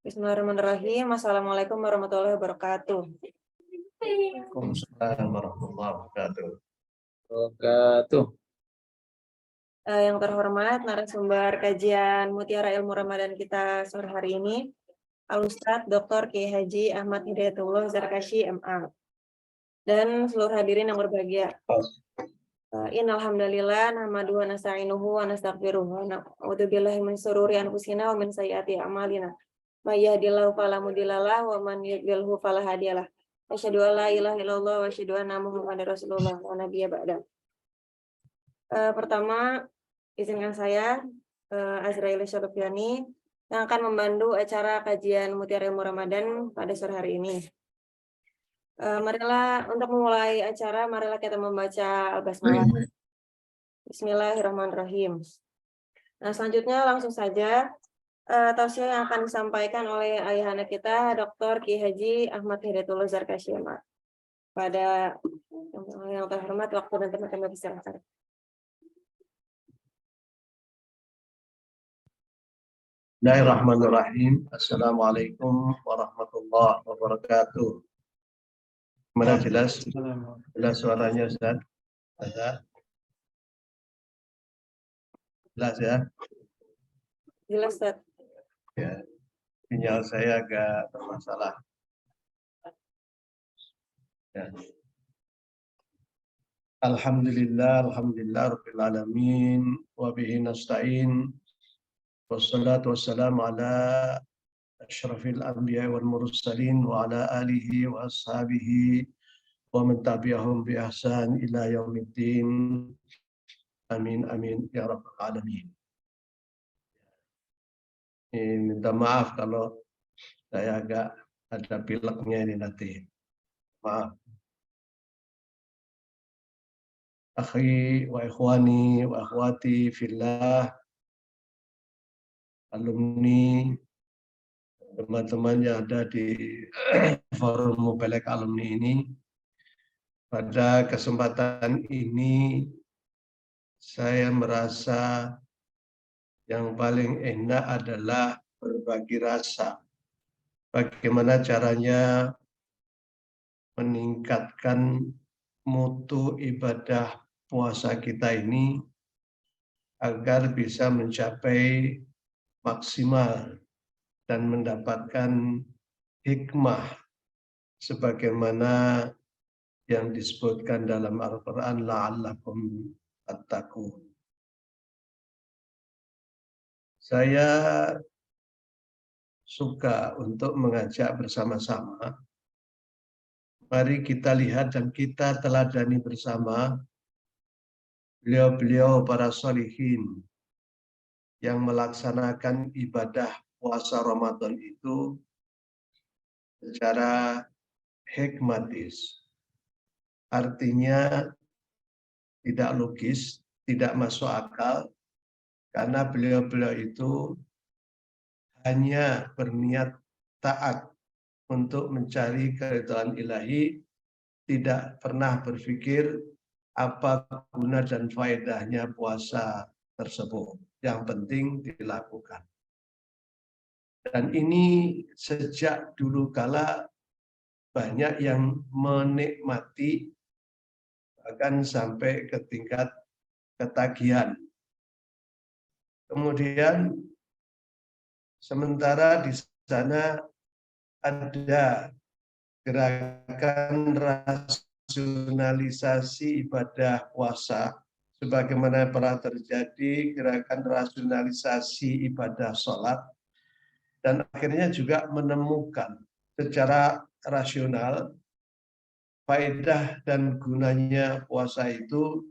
Bismillahirrahmanirrahim. Assalamualaikum warahmatullahi wabarakatuh. Waalaikumsalam warahmatullahi Wabarakatuh. Yang terhormat narasumber kajian Mutiara Ilmu Ramadan kita sore hari ini, Al-Ustadz Dr. Kiai Haji Ahmad Hidayatullah Zarkashi MA, dan seluruh hadirin yang berbahagia. Innalhamdulillah nahmaduhu wa nasta'inuhu wa nastaghfiruh wa na'udzu billahi min syururi anfusina wa min sayyiati a'malina. May yahdihillahu fala mudhillalah wa man yudhlilhu fala hadiyalah. Asyhadu an la ilaha illallah wa asyhadu anna Muhammadar Rasulullah wa nabiyya ba'da. Pertama, izinkan saya Azrail Syarifyani yang akan membantu acara kajian Mutiara Ilmu Ramadan pada sore hari ini. Marilah untuk memulai acara, marilah kita membaca Al-Basmalah. Bismillahirrahmanirrahim. Nah, selanjutnya langsung saja tausiah yang akan disampaikan oleh ayahanda kita, Dr. Kiai Haji Ahmad Hidayatullah Zarkashi MA. Pada yang terhormat, waktu dan tempat kami persilakan. Bismillahirrahmanirrahim. Assalamualaikum warahmatullahi wabarakatuh. Mana jelas? Jelas suaranya, Ustaz? Jelas ya? Jelas, Ustaz. Ya. Sinyal saya agak bermasalah. Ya. Alhamdulillah rabbil alamin wa bihi nasta'in. Wassalatu wassalamu ala asyrafil anbiya wal mursalin wa ala alihi wa ashabihi wa man tabi'ahum bi ihsan ila yaumiddin. Amin amin ya rabbal alamin. Minta maaf kalau saya agak ada pileknya ini nanti. Maaf. Akhi wa ikhwani wa akhwati fillah, alumni, teman-teman yang ada di forum Mubalik Alumni ini. Pada kesempatan ini saya merasa yang paling enak adalah berbagi rasa. Bagaimana caranya meningkatkan mutu ibadah puasa kita ini agar bisa mencapai maksimal dan mendapatkan hikmah sebagaimana yang disebutkan dalam Al-Quran, la'allakum tattaqun. Saya suka untuk mengajak bersama-sama. Mari kita lihat dan kita teladani bersama beliau-beliau para sholihin yang melaksanakan ibadah puasa Ramadan itu secara hikmatis. Artinya tidak logis, tidak masuk akal, karena beliau-beliau itu hanya berniat taat untuk mencari keridhaan ilahi, tidak pernah berpikir apa guna dan faedahnya puasa tersebut. Yang penting dilakukan. Dan ini sejak dulu kala banyak yang menikmati, bahkan sampai ke tingkat ketagihan. Kemudian sementara di sana ada gerakan rasionalisasi ibadah puasa, sebagaimana pernah terjadi gerakan rasionalisasi ibadah sholat, dan akhirnya juga menemukan secara rasional faedah dan gunanya puasa itu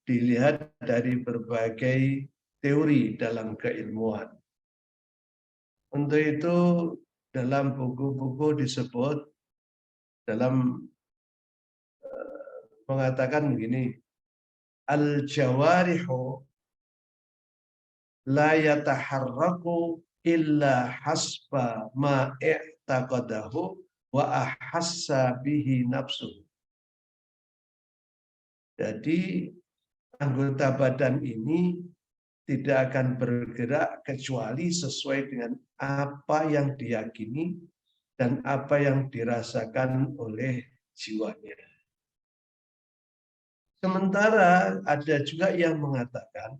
dilihat dari berbagai teori dalam keilmuan. Untuk itu dalam buku-buku disebut, dalam mengatakan begini, al-jawarihu la yataharraku illa hasba ma i'taqadahu wa ahassa bihi nafsu. Jadi anggota badan ini tidak akan bergerak kecuali sesuai dengan apa yang diyakini dan apa yang dirasakan oleh jiwanya. Sementara ada juga yang mengatakan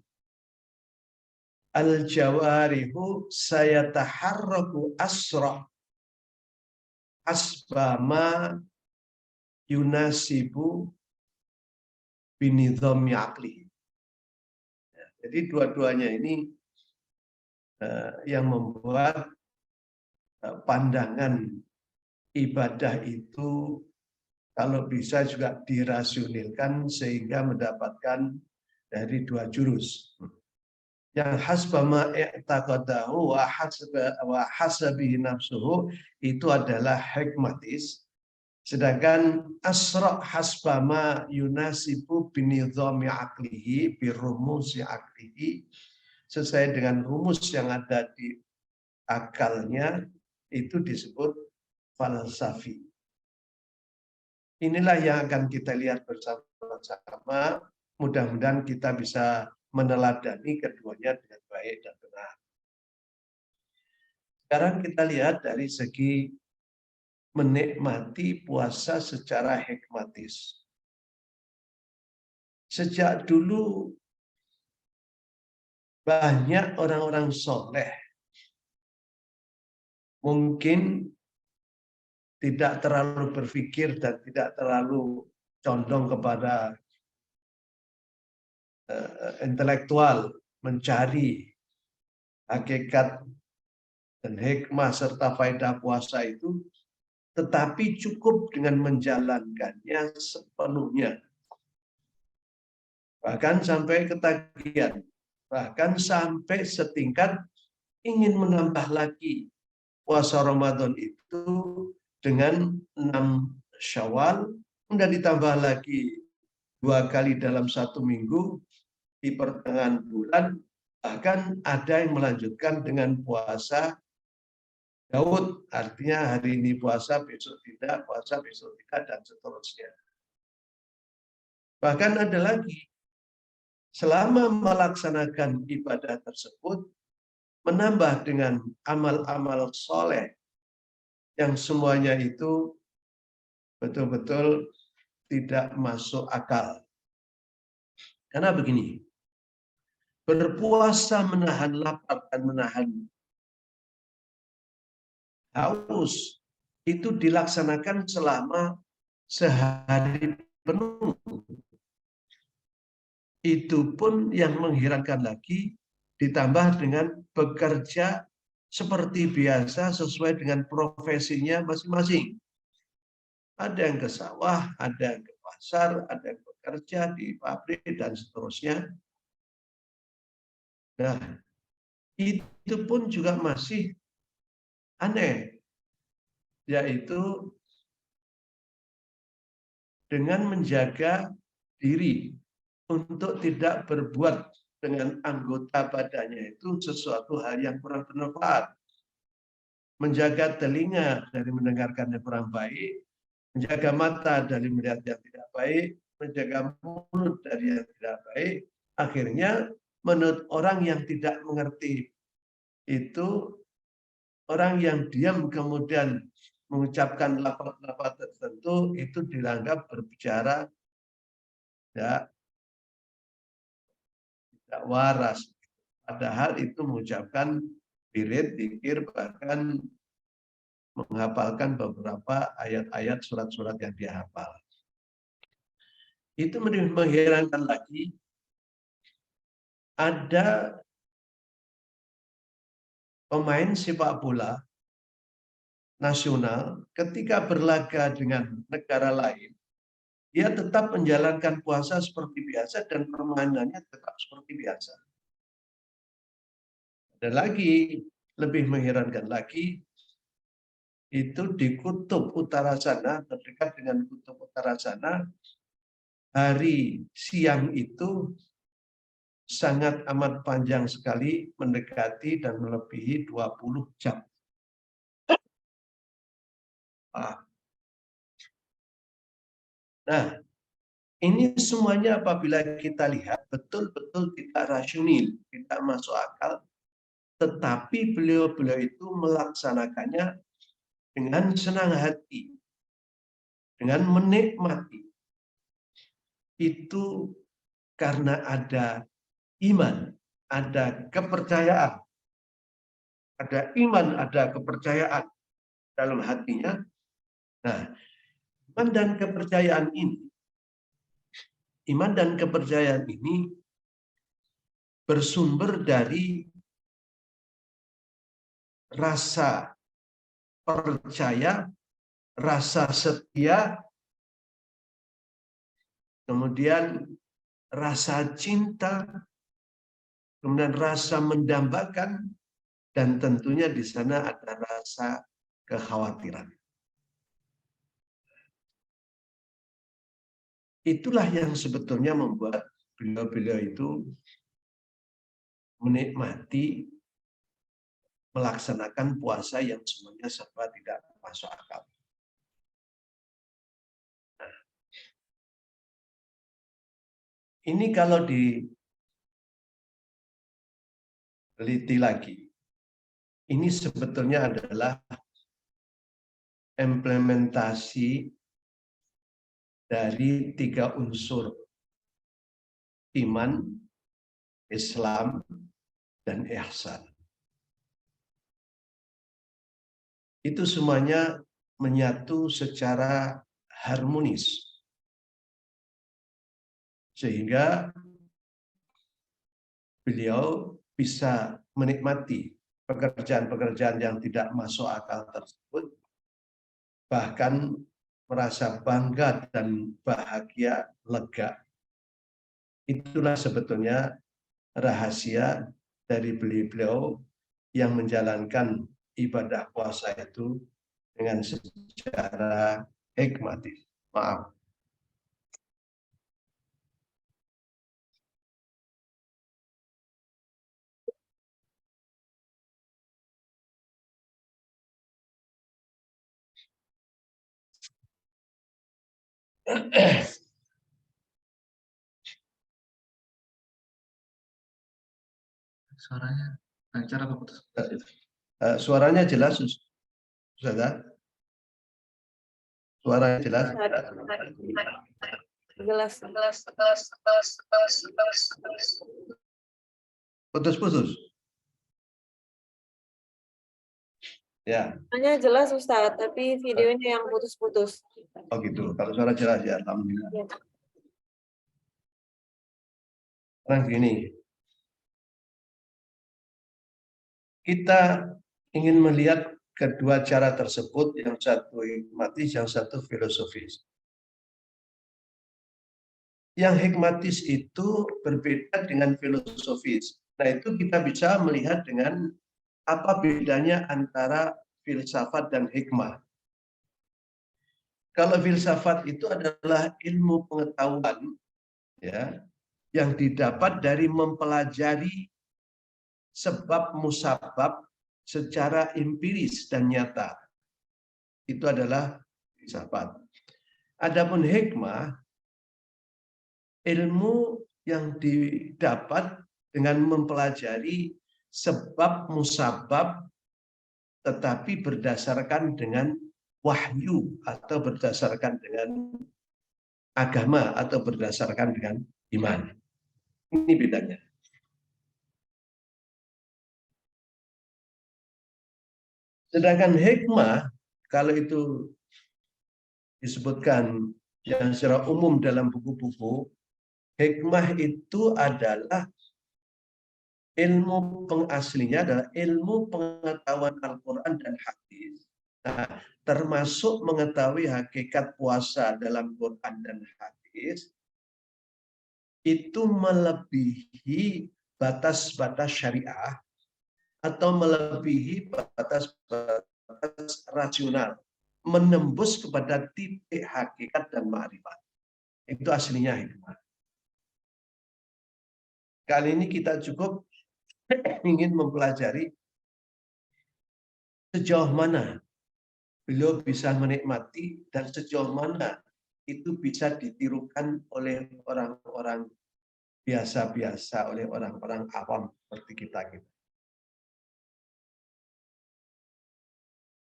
al-jawarihu sayataharraku asra asbama yunasibu binidhami akli. Jadi dua-duanya ini yang membuat pandangan ibadah itu kalau bisa juga dirasionalkan sehingga mendapatkan dari dua jurus. Yang hasbama i'taqadahu wa hasabihi nafsuhu itu adalah hikmatis. Sedangkan asra' hasbama yunasibu binidhami aklihi birumusi aklihi sesuai dengan rumus yang ada di akalnya itu disebut falsafi. Inilah yang akan kita lihat bersama-sama. Mudah-mudahan kita bisa meneladani keduanya dengan baik dan benar. Sekarang kita lihat dari segi menikmati puasa secara hikmatis. Sejak dulu banyak orang-orang soleh mungkin tidak terlalu berpikir dan tidak terlalu condong kepada intelektual mencari hakikat dan hikmah serta faedah puasa itu, tetapi cukup dengan menjalankannya sepenuhnya. Bahkan sampai ketagihan, bahkan sampai setingkat ingin menambah lagi puasa Ramadan itu dengan 6 Syawal, kemudian ditambah lagi 2 kali dalam 1 minggu di pertengahan bulan, bahkan ada yang melanjutkan dengan puasa Daud, artinya hari ini puasa, besok tidak, puasa, besok tidak, dan seterusnya. Bahkan ada lagi, selama melaksanakan ibadah tersebut, menambah dengan amal-amal soleh, yang semuanya itu betul-betul tidak masuk akal. Karena begini, berpuasa menahan lapar dan menahan haus itu dilaksanakan selama sehari penuh. Itu pun yang mengherankan lagi ditambah dengan bekerja seperti biasa sesuai dengan profesinya masing-masing. Ada yang ke sawah, ada yang ke pasar, ada yang bekerja di pabrik dan seterusnya. Nah, itu pun juga masih aneh, yaitu dengan menjaga diri untuk tidak berbuat dengan anggota badannya itu sesuatu hal yang kurang bermanfaat. Menjaga telinga dari mendengarkan yang kurang baik, menjaga mata dari melihat yang tidak baik, menjaga mulut dari yang tidak baik. Akhirnya menurut orang yang tidak mengerti itu, orang yang diam kemudian mengucapkan lafaz-lafaz tertentu itu dianggap berbicara tidak waras. Padahal itu mengucapkan wirid, dzikir, bahkan menghafalkan beberapa ayat-ayat surat-surat yang dia hafal. Itu mengherankan lagi, ada pemain sepak bola nasional ketika berlaga dengan negara lain, dia tetap menjalankan puasa seperti biasa dan permainannya tetap seperti biasa. Dan lagi, lebih mengherankan lagi, itu di kutub utara sana, terdekat dengan kutub utara sana, hari siang itu sangat amat panjang sekali, mendekati dan melebihi 20 jam. Nah, Ini semuanya apabila kita lihat betul-betul tidak rasional, tidak masuk akal, tetapi beliau-beliau itu melaksanakannya dengan senang hati, dengan menikmati. Itu karena ada iman, ada kepercayaan. Ada iman, ada kepercayaan dalam hatinya. Nah, iman dan kepercayaan ini bersumber dari rasa percaya, rasa setia, kemudian rasa cinta, kemudian rasa mendambakan, dan tentunya di sana ada rasa kekhawatiran. Itulah yang sebetulnya membuat beliau-beliau itu menikmati melaksanakan puasa yang semuanya serba tidak masuk akal. Nah, ini kalau diteliti lagi, ini sebetulnya adalah implementasi dari 3 unsur: iman, Islam, dan ihsan. Itu semuanya menyatu secara harmonis. Sehingga beliau bisa menikmati pekerjaan-pekerjaan yang tidak masuk akal tersebut, bahkan merasa bangga dan bahagia, lega. Itulah sebetulnya rahasia dari beliau yang menjalankan ibadah puasa itu dengan secara hikmatis. Maaf. Suaranya lancar apa putus? Suaranya jelas, Ustazah? Suaranya jelas? Jelas. Putus-putus? Ya. Hanya jelas Ustadz, tapi videonya yang putus-putus. Oh gitu. Kalau suara jelas ya, alhamdulillah. Ya. Sekarang gini, kita ingin melihat kedua cara tersebut, yang satu hikmatis, yang satu filosofis. Yang hikmatis itu berbeda dengan filosofis. Nah, itu kita bisa melihat dengan apa bedanya antara filsafat dan hikmah. Kalau filsafat itu adalah ilmu pengetahuan, ya, yang didapat dari mempelajari sebab musabab secara empiris dan nyata. Itu adalah filsafat. Adapun hikmah, ilmu yang didapat dengan mempelajari sebab musabab tetapi berdasarkan dengan wahyu atau berdasarkan dengan agama atau berdasarkan dengan iman. Ini bedanya. Sedangkan hikmah, kalau itu disebutkan yang secara umum dalam buku-buku, hikmah itu adalah ilmu pengaslinya adalah ilmu pengetahuan Al-Quran dan hadis. Nah, termasuk mengetahui hakikat puasa dalam Quran dan hadis, itu melebihi batas-batas syariah atau melebihi batas-batas rasional, menembus kepada titik hakikat dan ma'rifat. Itu aslinya hikmah. Kali ini kita cukup ingin mempelajari sejauh mana beliau bisa menikmati dan sejauh mana itu bisa ditirukan oleh orang-orang biasa-biasa, oleh orang-orang awam seperti kita.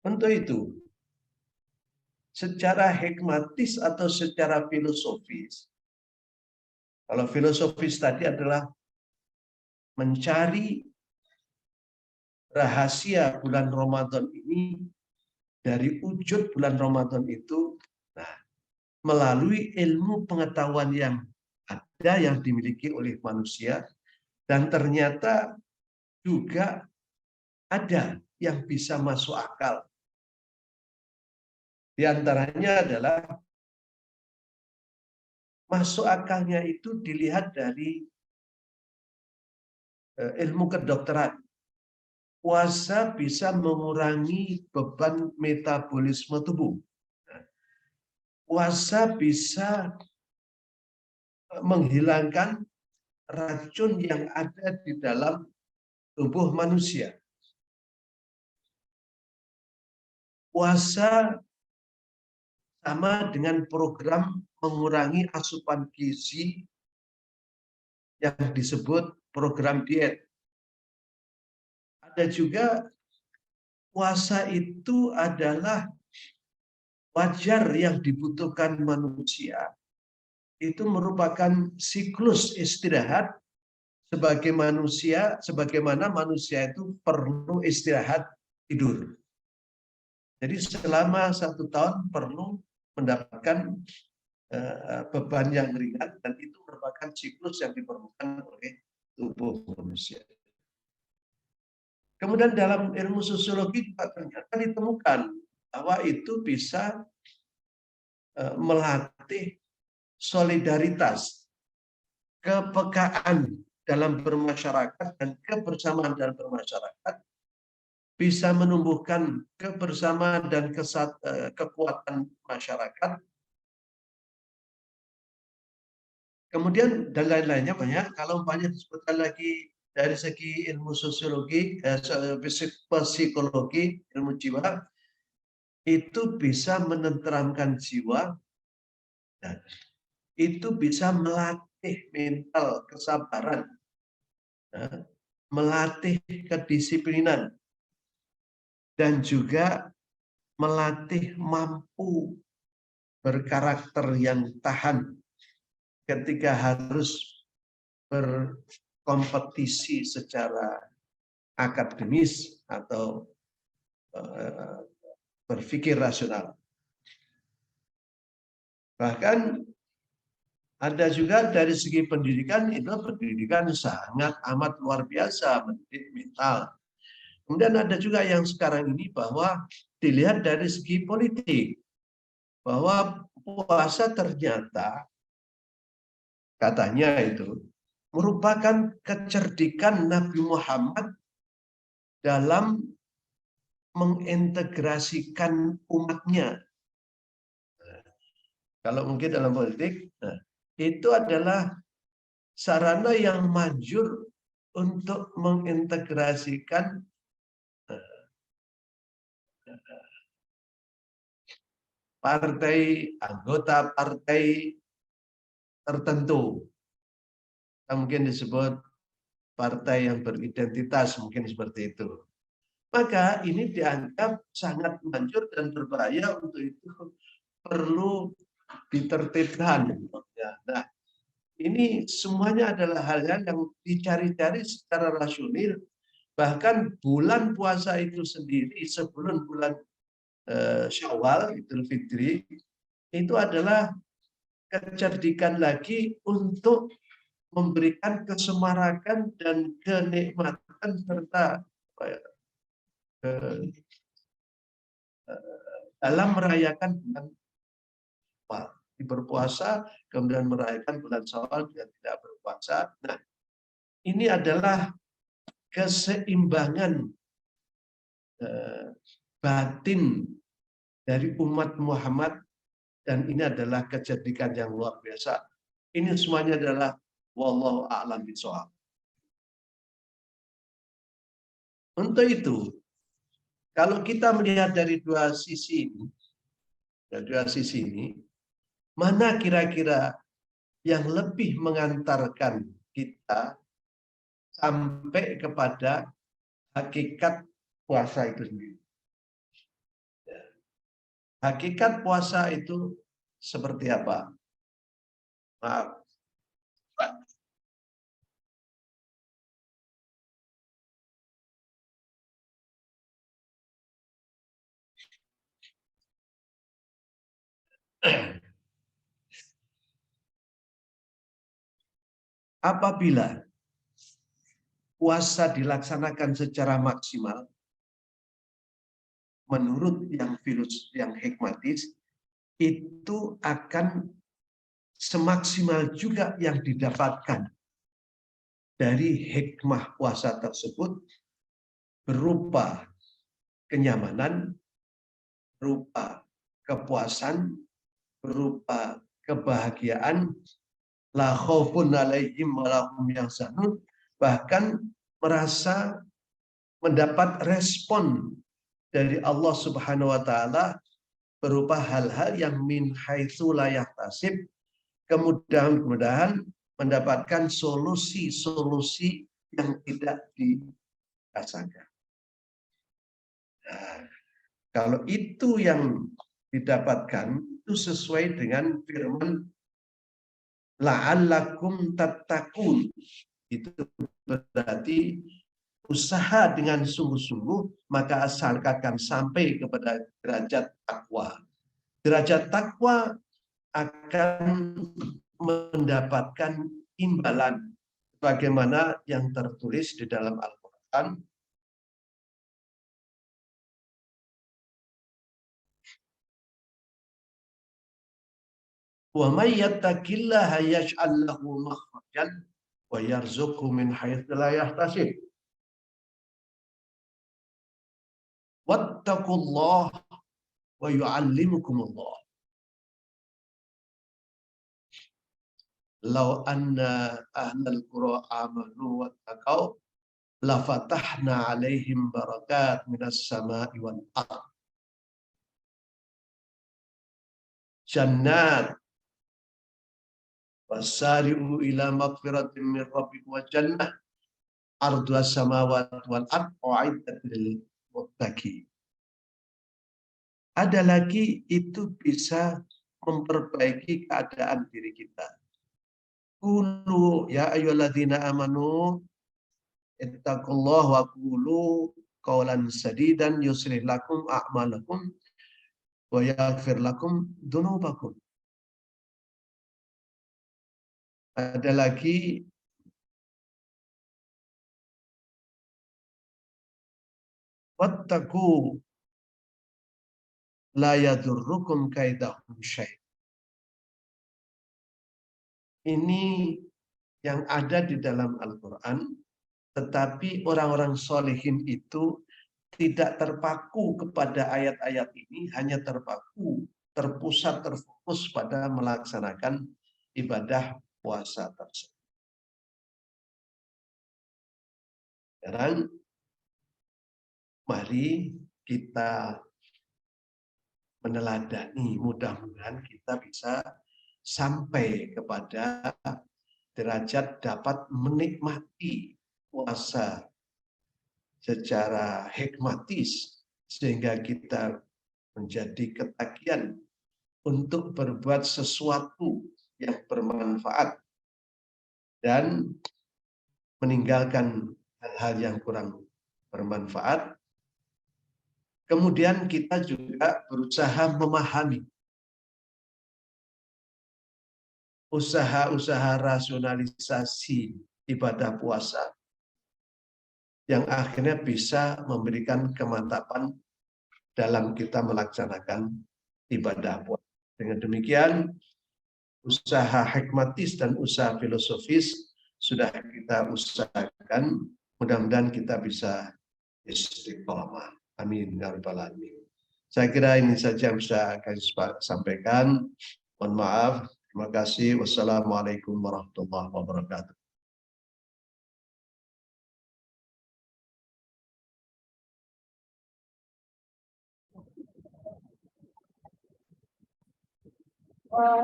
Untuk itu, secara hikmatis atau secara filosofis, kalau filosofis tadi adalah mencari rahasia bulan Ramadan ini dari wujud bulan Ramadan itu, nah, melalui ilmu pengetahuan yang ada yang dimiliki oleh manusia, dan ternyata juga ada yang bisa masuk akal. Di antaranya adalah masuk akalnya itu dilihat dari ilmu kedokteran. Puasa bisa mengurangi beban metabolisme tubuh. Puasa bisa menghilangkan racun yang ada di dalam tubuh manusia. Puasa sama dengan program mengurangi asupan gizi yang disebut program diet. Ada juga puasa itu adalah wajar yang dibutuhkan manusia. Itu merupakan siklus istirahat sebagai manusia, sebagaimana manusia itu perlu istirahat tidur. Jadi selama 1 tahun perlu mendapatkan beban yang ringan, dan itu merupakan siklus yang diperlukan oleh tubuh manusia. Kemudian dalam ilmu sosiologi juga ternyata ditemukan bahwa itu bisa melatih solidaritas, kepekaan dalam bermasyarakat, dan kebersamaan dalam bermasyarakat, bisa menumbuhkan kebersamaan dan kekuatan masyarakat. Kemudian dan lain-lainnya banyak. Kalau umpamanya disebutkan lagi dari segi ilmu sosiologi, psikologi, ilmu jiwa, itu bisa menenteramkan jiwa, dan itu bisa melatih mental kesabaran, melatih kedisiplinan, dan juga melatih mampu berkarakter yang tahan ketika harus berkompetisi secara akademis atau berpikir rasional. Bahkan ada juga dari segi pendidikan, itu pendidikan sangat amat luar biasa, mendidik mental. Kemudian ada juga yang sekarang ini bahwa dilihat dari segi politik, bahwa puasa ternyata katanya itu merupakan kecerdikan Nabi Muhammad dalam mengintegrasikan umatnya. Kalau mungkin dalam politik, itu adalah sarana yang manjur untuk mengintegrasikan partai, anggota partai tertentu. Mungkin disebut partai yang beridentitas, mungkin seperti itu. Maka ini dianggap sangat manjur dan berbahaya, untuk itu perlu ditertibkan. Nah, ini semuanya adalah hal-hal yang dicari-cari secara rasional. Bahkan bulan puasa itu sendiri sebelum bulan Syawal, Idul Fitri, itu adalah kecerdikan lagi untuk memberikan kesemarakan dan kenikmatan serta dalam merayakan bulan berpuasa, kemudian merayakan bulan Syawal dengan tidak berpuasa. Nah, ini adalah keseimbangan batin dari umat Muhammad, dan ini adalah kecerdikan yang luar biasa. Ini semuanya adalah wallahu a'lam bishawab. Untuk itu, kalau kita melihat dari dua sisi ini, mana kira-kira yang lebih mengantarkan kita sampai kepada hakikat puasa itu sendiri. Hakikat puasa itu seperti apa? Maaf. Apabila puasa dilaksanakan secara maksimal, menurut yang hikmatis, itu akan semaksimal juga yang didapatkan dari hikmah puasa tersebut berupa kenyamanan, berupa kepuasan, berupa kebahagiaan, la khaufun alaihim wa lahum yahzanun, bahkan merasa mendapat respon dari Allah Subhanahu wa taala berupa hal-hal yang min haitsu la yahtasib, kemudahan-kemudahan mendapatkan solusi-solusi yang tidak dirasakan. Nah, kalau itu yang didapatkan, itu sesuai dengan firman la'allakum tattaqun. Itu berarti usaha dengan sungguh-sungguh, maka akan sampai kepada derajat takwa. Derajat takwa akan mendapatkan imbalan bagaimana yang tertulis di dalam Al-Quran. Wa may yattaqillaha yaj'al lahu makhrajan wa yarzuqhu min haitsu la yahtasib. Wattaqullaha wa yu'allimukumullah. Law anna ahlal qura amanu wattaqau la fatahna 'alaihim barakat minas sama'i wal ardh. Jannat wasari'u ila maghfiratin min rabbikum wa jannah ardha samawati wal ardh u'iddat lil muttaqin. Ada lagi, itu bisa memperbaiki keadaan diri kita. Qulu ya ayyuhalladzina amanu ittaqullaha wa qulu qawlan sadidan yuslih lakum a'malakum wa yaghfir lakum dzunubakum. Ada lagi, wattaqu la yadurrukum kaidahum syai'. Ini yang ada di dalam Al-Quran, tetapi orang-orang solihin itu tidak terpaku kepada ayat-ayat ini, hanya terpusat, terfokus pada melaksanakan ibadah puasa tersebut. Sekarang, mari kita meneladani, mudah-mudahan kita bisa sampai kepada derajat dapat menikmati puasa secara hikmatis, sehingga kita menjadi ketagihan untuk berbuat sesuatu yang bermanfaat dan meninggalkan hal-hal yang kurang bermanfaat. Kemudian kita juga berusaha memahami usaha-usaha rasionalisasi ibadah puasa yang akhirnya bisa memberikan kemantapan dalam kita melaksanakan ibadah puasa. Dengan demikian, usaha hikmatis dan usaha filosofis sudah kita usahakan. Mudah-mudahan kita bisa istiqomah. Amin ya rabbal alamin. Saya kira ini saja yang bisa saya sampaikan. Mohon maaf. Terima kasih. Wassalamualaikum warahmatullahi wabarakatuh.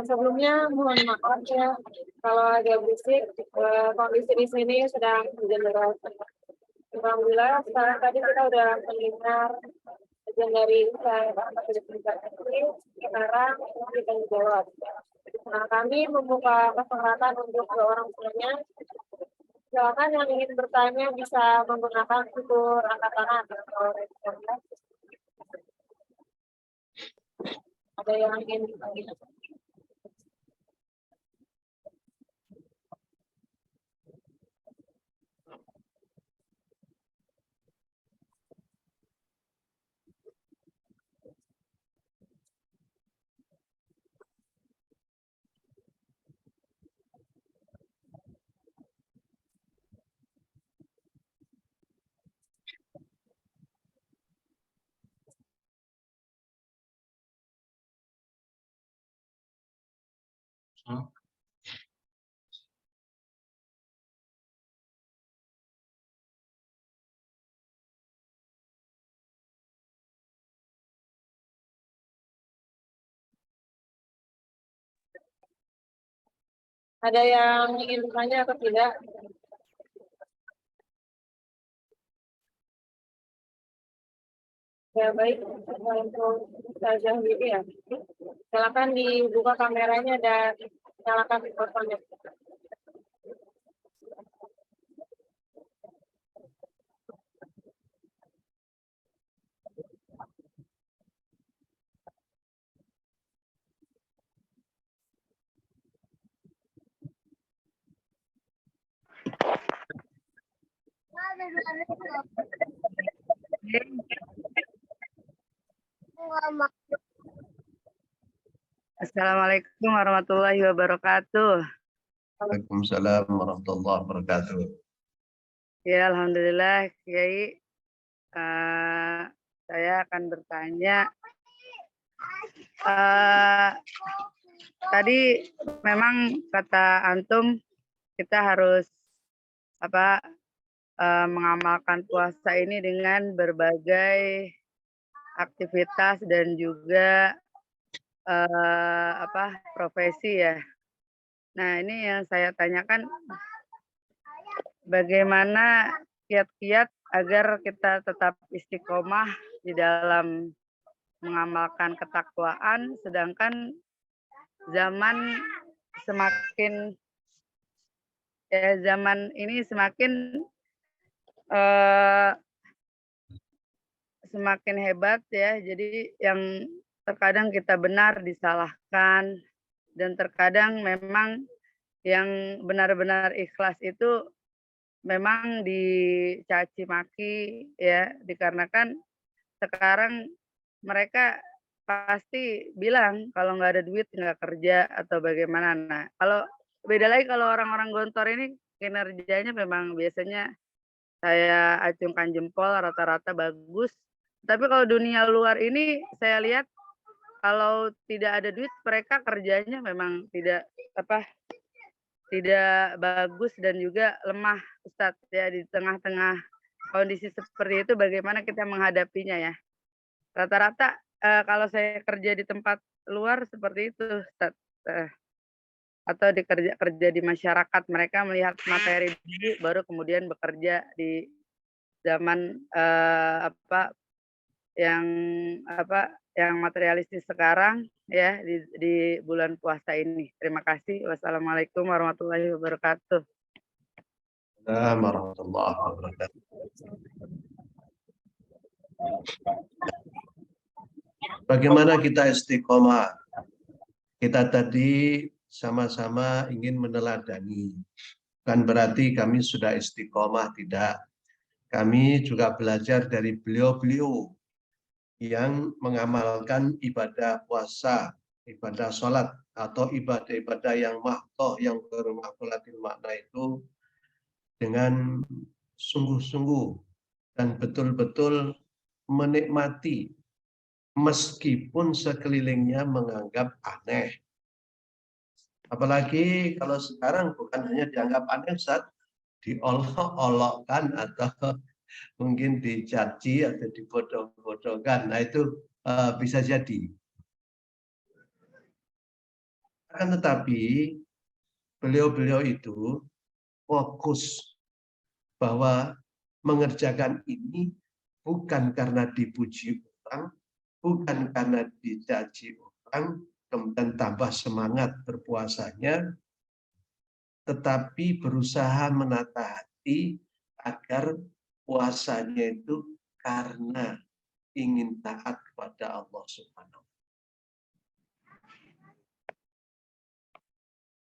Sebelumnya mohon maaf ya kalau agak berisik. Kondisi di sini sedang hujan deras. Alhamdulillah sekarang tadi kita udah mendengar bagian dari sekarang kita jawab. Nah, kami membuka kesempatan untuk dua orang tuanya. Silakan yang ingin bertanya bisa menggunakan fitur angkat tangan atau raise hand. Ada yang ingin bertanya? Ada yang ingin bertanya atau tidak? Ya baik, untuk Ustazah Widy ya. Silakan dibuka kameranya dan nyalakan mikrofonnya. Assalamualaikum warahmatullahi wabarakatuh. Waalaikumsalam warahmatullahi wabarakatuh. Ya, alhamdulillah, Kiai. Saya akan bertanya. Tadi memang kata antum kita harus mengamalkan puasa ini dengan berbagai aktivitas dan juga profesi ya. Nah, ini yang saya tanyakan, bagaimana kiat-kiat agar kita tetap istiqomah di dalam mengamalkan ketakwaan, sedangkan zaman ini semakin hebat ya. Jadi yang terkadang kita benar disalahkan, dan terkadang memang yang benar-benar ikhlas itu memang dicaci maki ya, dikarenakan sekarang mereka pasti bilang kalau nggak ada duit nggak kerja atau bagaimana. Nah, kalau beda lagi kalau orang-orang gontor ini kinerjanya memang biasanya saya acungkan jempol, rata-rata bagus. Tapi kalau dunia luar ini saya lihat kalau tidak ada duit mereka kerjanya memang tidak bagus dan juga lemah, Ustadz ya. Di tengah-tengah kondisi seperti itu bagaimana kita menghadapinya ya. Rata-rata kalau saya kerja di tempat luar seperti itu, Ustadz. Atau kerja di masyarakat, mereka melihat materi dulu baru kemudian bekerja di zaman yang materialistis sekarang ya, di bulan puasa ini. Terima kasih. Wassalamualaikum warahmatullahi wabarakatuh. Assalamualaikum warahmatullahi wabarakatuh. Bagaimana kita istiqomah? Kita tadi sama-sama ingin meneladani. Bukan berarti kami sudah istiqomah, tidak. Kami juga belajar dari beliau-beliau yang mengamalkan ibadah puasa, ibadah sholat, atau ibadah-ibadah yang mahdoh, yang bermakulatil makna itu dengan sungguh-sungguh dan betul-betul menikmati meskipun sekelilingnya menganggap aneh. Apalagi kalau sekarang bukan hanya dianggap aneh, Ustaz, diolok-olokkan atau mungkin dicaci atau dibodoh-bodohkan. Nah itu bisa jadi. Akan tetapi beliau-beliau itu fokus bahwa mengerjakan ini bukan karena dipuji orang, bukan karena dicaci orang, kemudian tambah semangat berpuasanya, tetapi berusaha menata hati agar puasanya itu karena ingin taat kepada Allah Subhanahu.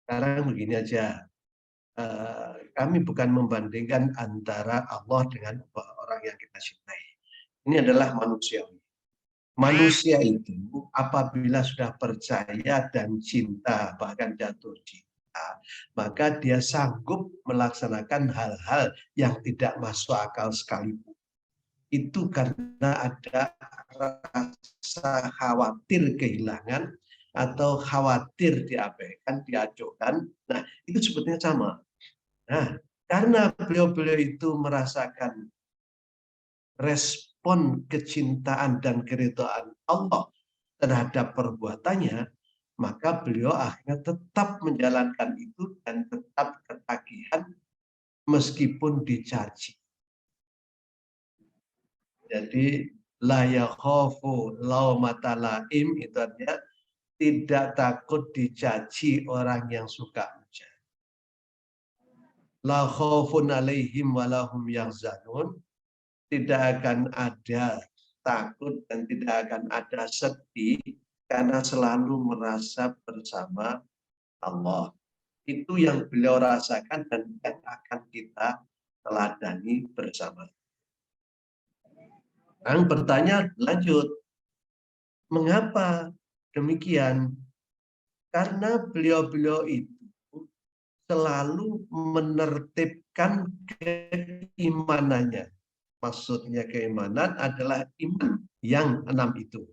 Sekarang begini aja, kami bukan membandingkan antara Allah dengan orang yang kita cintai. Ini adalah manusia. Manusia itu apabila sudah percaya dan cinta, bahkan jatuh cinta, maka dia sanggup melaksanakan hal-hal yang tidak masuk akal sekalipun. Itu karena ada rasa khawatir kehilangan atau khawatir diabaikan, diacuhkan. Nah, itu sebetulnya sama. Nah, karena beliau-beliau itu merasakan respon kecintaan dan keridhaan Allah terhadap perbuatannya, maka beliau akhirnya tetap menjalankan itu dan tetap ketagihan meskipun dicaci. Jadi la yakhafu laumata laim itu artinya tidak takut dicaci orang yang suka mencaci. La khaufun alaihim walahum yahzanun, tidak akan ada takut dan tidak akan ada sedih karena selalu merasa bersama Allah. Itu yang beliau rasakan dan yang akan kita teladani bersama. Yang bertanya lanjut, mengapa demikian? Karena beliau-beliau itu selalu menertibkan keimanannya. Maksudnya keimanan adalah iman yang 6 itu.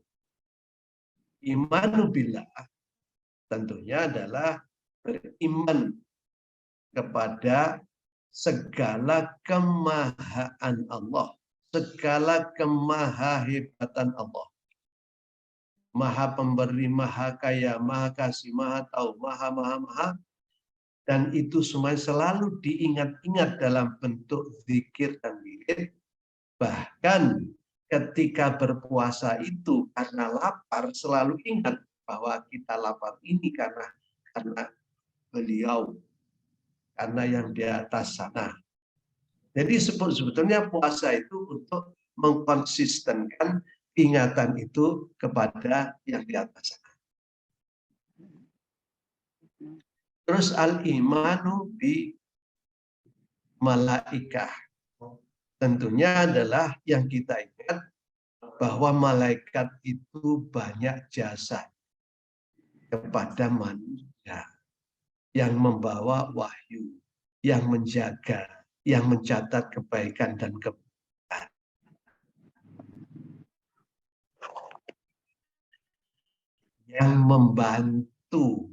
Imanu billah tentunya adalah beriman kepada segala kemahaan Allah, segala kemahahebatan Allah. Maha pemberi, maha kaya, maha kasih, maha tahu, maha. Dan itu semua selalu diingat-ingat dalam bentuk zikir dan wirid. Bahkan ketika berpuasa itu karena lapar selalu ingat bahwa kita lapar ini karena beliau, karena yang di atas sana. Jadi sebetulnya puasa itu untuk mengkonsistenkan ingatan itu kepada yang di atas sana. Terus al-imanu bi malaikah. Tentunya adalah yang kita ingat bahwa malaikat itu banyak jasa kepada manusia yang membawa wahyu, yang menjaga, yang mencatat kebaikan dan keburukan. Yang membantu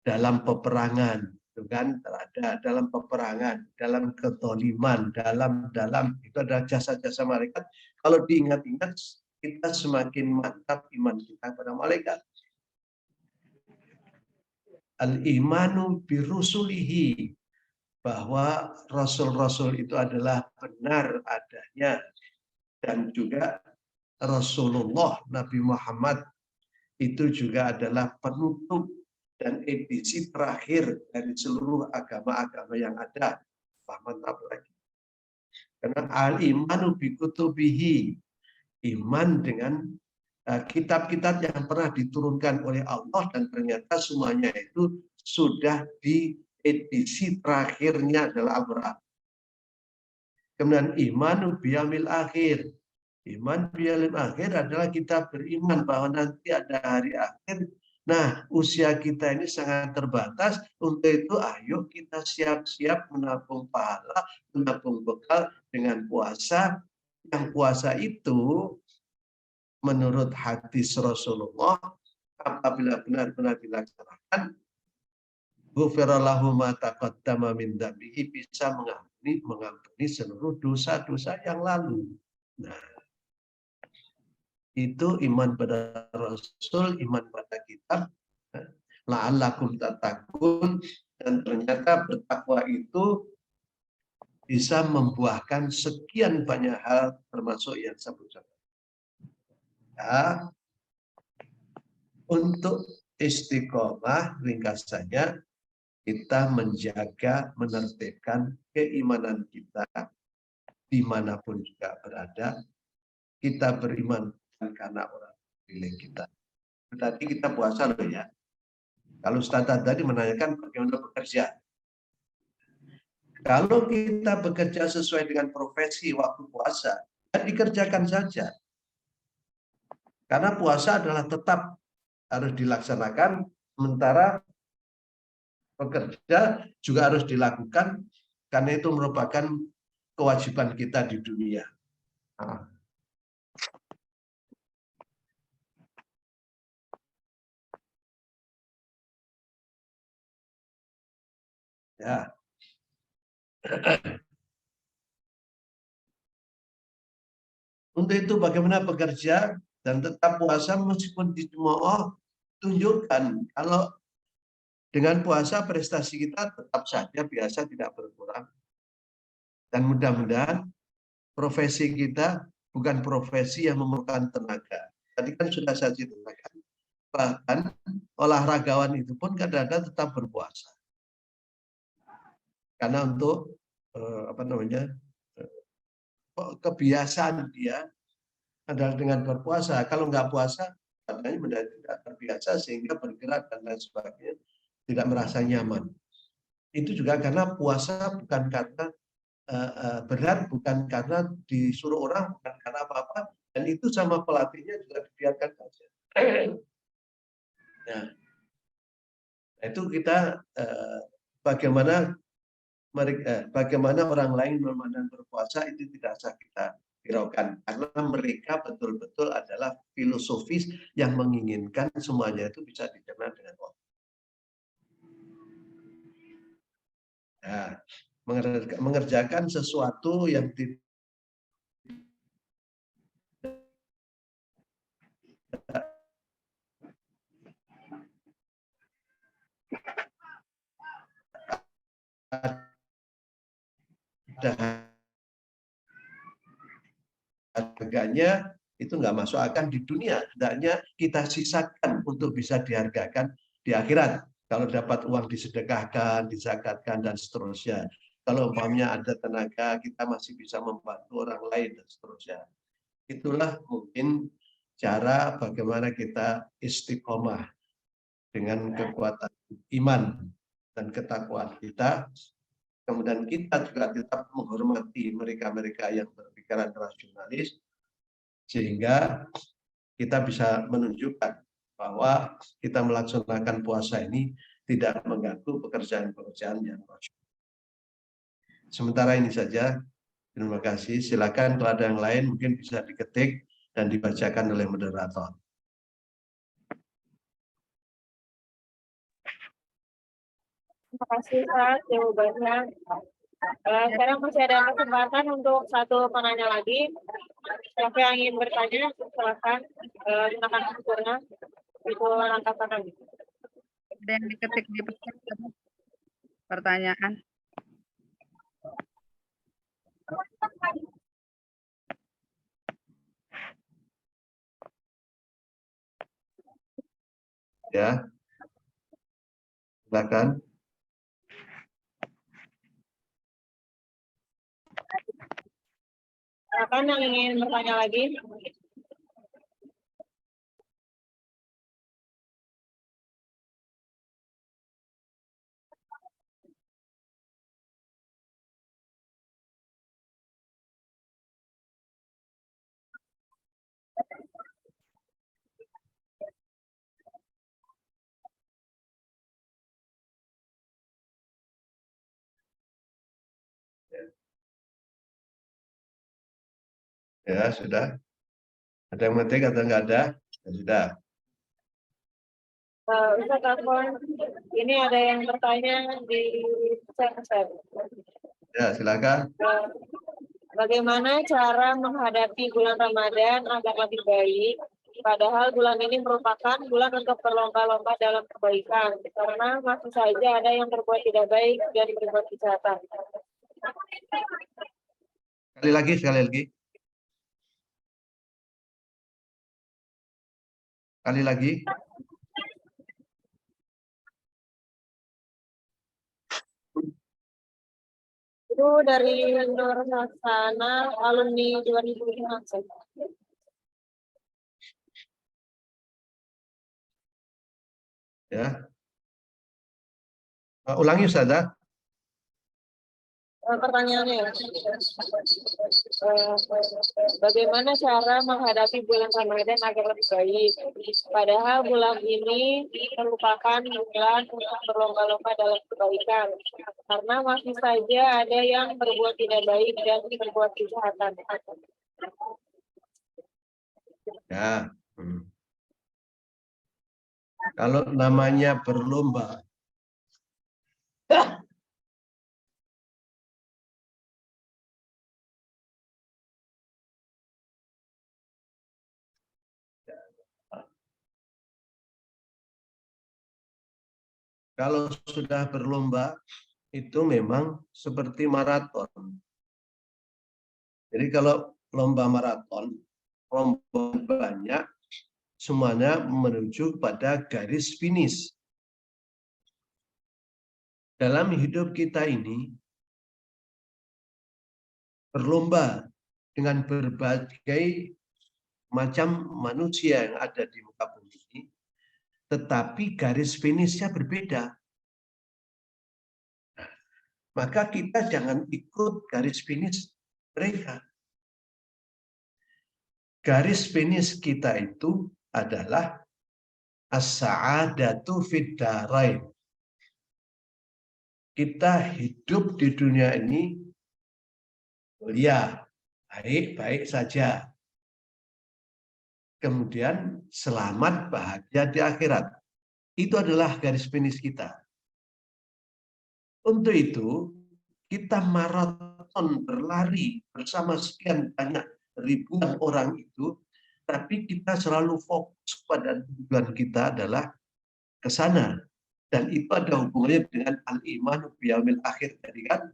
dalam peperangan, itu kan ada dalam peperangan, dalam ketoliman, dalam itu ada jasa-jasa malaikat. Kalau diingat-ingat, kita semakin mantap iman kita pada malaikat. Al-imanu birusulihi, bahwa rasul-rasul itu adalah benar adanya, dan juga Rasulullah Nabi Muhammad itu juga adalah penutup dan edisi terakhir dari seluruh agama-agama yang ada. Mantap lagi. Karena al-imanu bikutubihi, iman dengan kitab-kitab yang pernah diturunkan oleh Allah dan ternyata semuanya itu sudah di edisi terakhirnya adalah Al-Quran. Kemudian imanu biyamil akhir. Iman biyamil akhir adalah kita beriman bahwa nanti ada hari akhir. Nah, usia kita ini sangat terbatas. Untuk itu, ayo kita siap-siap menabung pahala, menabung bekal dengan puasa. Yang puasa itu, menurut hadis Rasulullah, apabila benar-benar dilaksanakan, ghufirallahu ma taqaddama min dzambihi, bisa mengampuni seluruh dosa-dosa yang lalu. Nah, itu iman pada Rasul, iman pada kitab. la'allakum tattaqun, dan ternyata bertakwa itu bisa membuahkan sekian banyak hal termasuk yang saya ucapkan. Ya, untuk istiqomah ringkasannya kita menjaga, menertibkan keimanan kita dimanapun juga berada. Kita beriman karena orang pilih kita. Berarti kita puasa loh ya. Kalau Ustaz tadi menanyakan bagaimana bekerja. Kalau kita bekerja sesuai dengan profesi waktu puasa, ya dikerjakan saja. Karena puasa adalah tetap harus dilaksanakan, sementara bekerja juga harus dilakukan, karena itu merupakan kewajiban kita di dunia. Nah. Ya. Untuk itu bagaimana bekerja dan tetap puasa meskipun dicemooh, tunjukkan kalau dengan puasa prestasi kita tetap saja biasa, tidak berkurang. Dan mudah-mudahan profesi kita bukan profesi yang memerlukan tenaga. Tadi kan sudah saya ceritakan, bahkan olahragawan itu pun kadang-kadang tetap berpuasa. Karena untuk kebiasaan dia adalah dengan berpuasa. Kalau nggak puasa, katanya menjadi tidak terbiasa sehingga bergerak dan lain sebagainya, tidak merasa nyaman. Itu juga karena puasa bukan karena berat, bukan karena disuruh orang, bukan karena apa-apa, dan itu sama pelatihnya juga dibiarkan saja. Nah, itu kita bagaimana orang lain memandang berpuasa itu tidak usah kita hiraukan, karena mereka betul-betul adalah filosofis yang menginginkan semuanya itu bisa dicerna dengan waktu. Nah, mengerjakan sesuatu yang tidak ada harganya, itu nggak masuk akal di dunia. Hendaknya kita sisakan untuk bisa dihargakan di akhirat. Kalau dapat uang disedekahkan, dizakatkan, dan seterusnya. Kalau umpamanya ada tenaga, kita masih bisa membantu orang lain, dan seterusnya. Itulah mungkin cara bagaimana kita istiqomah dengan kekuatan iman dan ketakwaan kita. Kemudian kita juga tetap menghormati mereka-mereka yang berpikiran rasionalis, sehingga kita bisa menunjukkan bahwa kita melaksanakan puasa ini tidak mengganggu pekerjaan-pekerjaan yang rasional. Sementara ini saja. Terima kasih. Silakan kalau ada yang lain mungkin bisa diketik dan dibacakan oleh moderator. Terima kasih Ustaz jawabannya. Sekarang masih ada kesempatan untuk satu penanya lagi. Siapa yang ingin bertanya, silakan gunakan unsurnya. Itu langkah tangan. Ada yang diketik di pertanyaan. Ya, silakan. Silakan yang ingin bertanya lagi. Ya, sudah. Ada yang mengetik atau enggak ada? Ya, sudah. Ustaz Afwan, ini ada yang bertanya di chat. Ya, silakan. Bagaimana cara menghadapi bulan Ramadan agar lebih baik Padahal bulan ini merupakan bulan untuk berlomba-lomba dalam kebaikan, karena masih saja ada yang berbuat tidak baik dan berbuat kejahatan. Sekali lagi, sekali lagi. Sekali lagi. Itu dari Nur Hasanah, alumni 2005. Ya. Ulangi Ustazah. Pertanyaannya ya, bagaimana cara menghadapi bulan Ramadan agar lebih baik? Padahal bulan ini merupakan bulan untuk berlomba-lomba dalam kebaikan, karena masih saja ada yang berbuat tidak baik dan berbuat kejahatan. Ya. Kalau namanya berlomba, kalau sudah berlomba itu memang seperti maraton. Jadi kalau lomba maraton, lomba banyak, semuanya menuju pada garis finish. Dalam hidup kita ini, berlomba dengan berbagai macam manusia yang ada di muka bumi ini, tetapi garis finishnya berbeda. Maka kita jangan ikut garis finish mereka. Garis finish kita itu adalah as-sa'adatu fid darain. Kita hidup di dunia ini mulia, baik-baik saja. Kemudian selamat, bahagia di akhirat. Itu adalah garis finish kita. Untuk itu, kita maraton berlari bersama sekian banyak ribuan orang itu, tapi kita selalu fokus pada tujuan kita adalah ke sana. Dan itu ada hubungannya dengan al-imanu biyaumil akhir tadi kan.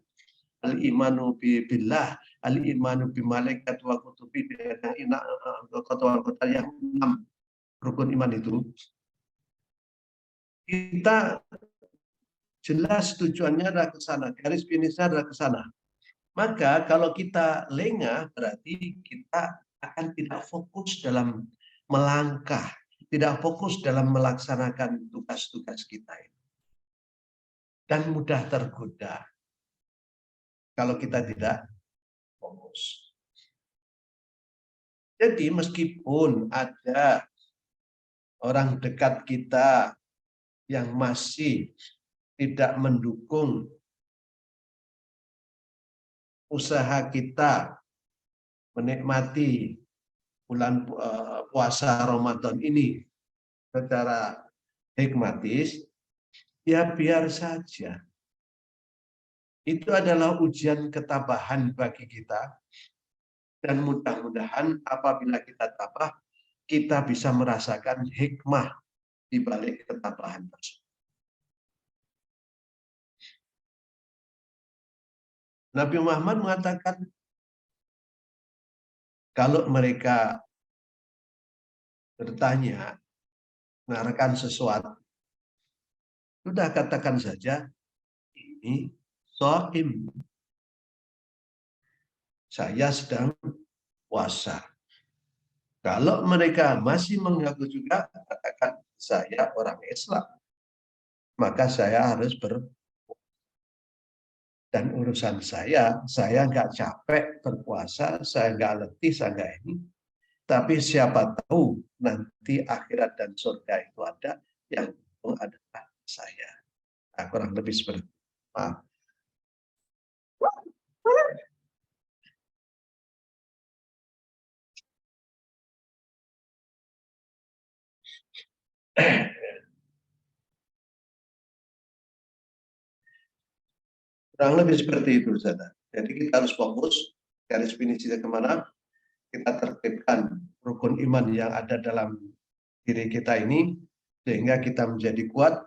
Al-imanu billah, al-imanu bi malaikat wa kutubi, kota-kota yang 6 rukun iman itu. Kita jelas tujuannya adalah ke sana, garis finishnya adalah ke sana. Maka kalau kita lengah berarti kita akan tidak fokus dalam melangkah, tidak fokus dalam melaksanakan tugas-tugas kita ini. Dan mudah tergoda kalau kita tidak fokus. Jadi meskipun ada orang dekat kita yang masih tidak mendukung usaha kita menikmati bulan puasa Ramadan ini secara hikmatis, ya biar saja. Itu adalah ujian ketabahan bagi kita. Dan mudah-mudahan apabila kita tabah, kita bisa merasakan hikmah di balik ketabahan tersebut. Nabi Muhammad mengatakan, kalau mereka bertanya, mengarahkan sesuatu, sudah katakan saja, ini shaim. Saya sedang puasa. Kalau mereka masih mengaku juga, katakan saya orang Islam. Maka saya harus dan urusan saya nggak capek berpuasa, saya nggak letih, saya nggak ini. Tapi siapa tahu nanti akhirat dan surga itu ada, yang adalah saya. Nah, kurang lebih seperti itu. Maaf. Kurang lebih seperti itu, saudara. Jadi kita harus fokus, garis finishnya kemana? kita tertibkan rukun iman yang ada dalam diri kita ini, sehingga kita menjadi kuat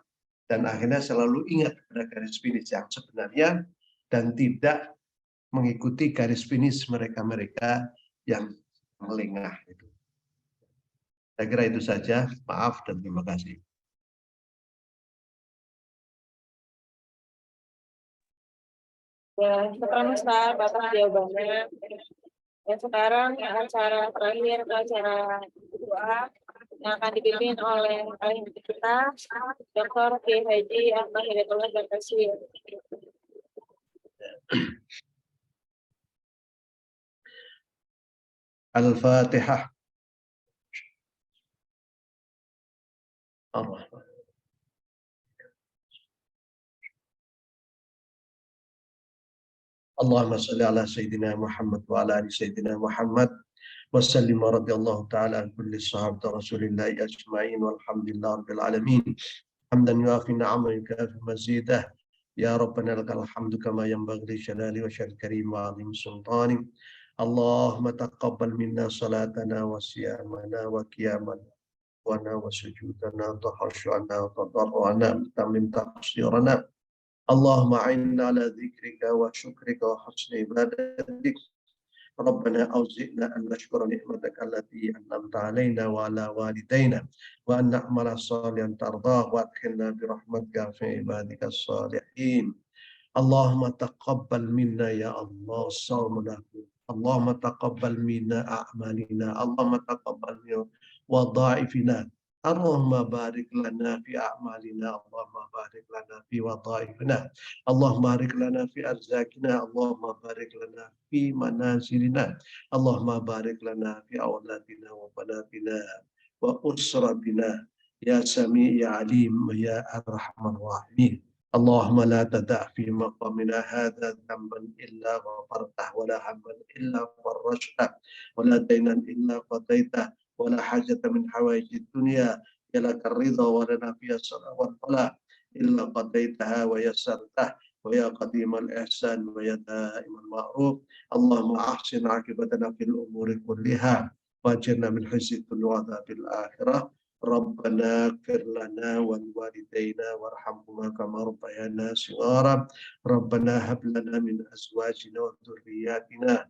dan akhirnya selalu ingat pada garis finish yang sebenarnya dan tidak mengikuti garis finish mereka-mereka yang melengah. Saya kira itu saja. Maaf dan terima kasih. Ya, sekarang Ustaz, atas jawabannya. Dan sekarang acara terakhir, acara doa yang akan dipimpin oleh ahli kita, Dr. Kiai Haji Ahmad Hidayatullah Barkasir. Al-Fatihah. Ar-Rahman. Allahumma salli ala Sayyidina Muhammad wa ala ali Sayyidina Muhammad wa sallim radhiyallahu ta'ala an kulli sahabati Rasulillahi ajma'in walhamdulillah rabbil alamin. Hamdan yuafi na'ama yukafi mazidah. Ya Rabbana lakal hamdu kama yanbaghi li jalali wa syaril karim wa 'azim sultani. Allahumma taqabbal minna salatana wa siyamana wa qiyamana wa sujudana wa tahashu'ana wa tadarru'ana tamim taqsirana. Allahumma a'inna ala dzikrika wa syukrika wa husni ibadatik. Rabbana auzi'na an nashkura ni'mataka allati an'amta 'alaina wa 'ala walidayna wa an na'mala shalihan tardah wa adkhilna bi rahmatika fi ibadikas shalihin. Allahumma taqabbal minna ya Allah sawmana. Allahumma taqabbal minna a'malina. Allahumma taqabbal minna wa dha'ifina. Allahumma barik lana fi a'malina. Allahumma barik lana fi wadha'ifina. Allahumma barik lana fi arzakina. Allahumma barik lana fi manazilina. Allahumma barik lana fi awladina wa banatina wa usratina. Ya Sami' ya Alim ya Arhamar Rahimin. Allahumma la tada' fi maqamina hadha dhanban illa ghafartah wa la hamman illa farajtah wa la daynan illa qadaitah wa la hajata min hawaijid dunya ya laka ridha wa lana fiha salam wal falah illa qadaitaha wa yassartah wa ya qadimal ihsan wa ya da'imal ma'ruf. Allahumma ahsin akibatana fil umuri kulliha wa ajirna min khizyi dunya wa adzabil akhirah. Rabbana ighfir lana wa liwalidayna warhamhuma kama rabbayana shighara. Rabbana hab lana min azwajina wa dhurriyyatina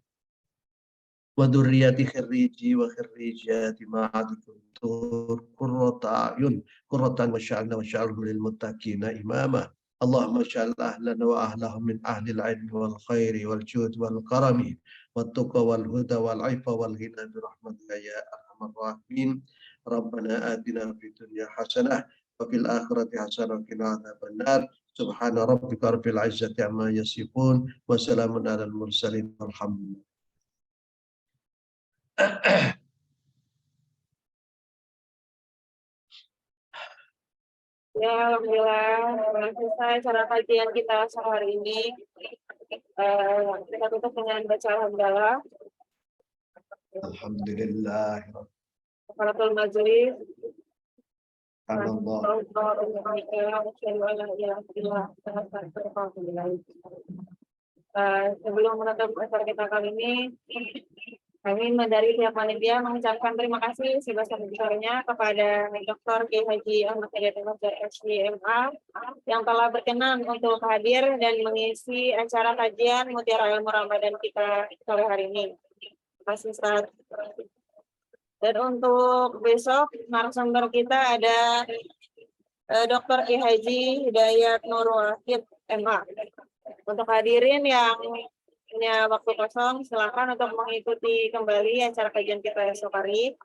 wa dhurriyyati khirriji wa khirrijati ma'adikum tur qurrata a'yun qurratan wa sya'alhu lil muttaqina imama. Allahumma sya'al ahlana wa ahlahum min ahli al-'ilmi wal khairi wal jud wal karami wat tuqa wal huda wal 'ifa wal ghina bi rahmatika ya arhamar rahimin. Rabbana atina fid dunya hasanah wa fil akhirati hasanah wa qina adzabannar. Subhana rabbika rabbil izzati amma yasifun wa salamun alal mursalin walhamdulillah. Ya, alhamdulillah, selesai acara kajian kita sehari ini. Kita tutup dengan baca alhamdulillah. Alhamdulillah. Kafaratul majlis. Allah. Sebelum menutup acara kita kali ini, kami dari pihak panitia mengucapkan terima kasih sebesar-besarnya kepada Dr. Kiai Haji Ahmad Hidayatullah SDMA yang telah berkenan untuk hadir dan mengisi acara kajian Mutiara Ilmu Ramadan kita sore hari ini. Terima kasih Ustaz. Dan untuk besok narasumber kita ada Dr. Kiai Haji Hidayat Nurul Wahid MA. Untuk hadirin yang punya waktu kosong, silakan untuk mengikuti kembali acara kajian kita esok hari.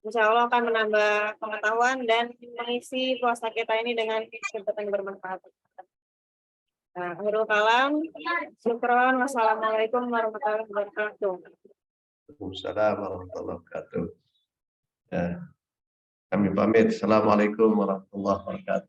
Insya Allah akan menambah pengetahuan dan mengisi puasa kita ini dengan kegiatan yang bermanfaat. Nah, akhirul kalam, syukron, wassalamualaikum warahmatullahi wabarakatuh. Waalaikumsalam warahmatullahi wabarakatuh. Ya. Kami pamit. Assalamualaikum warahmatullahi wabarakatuh.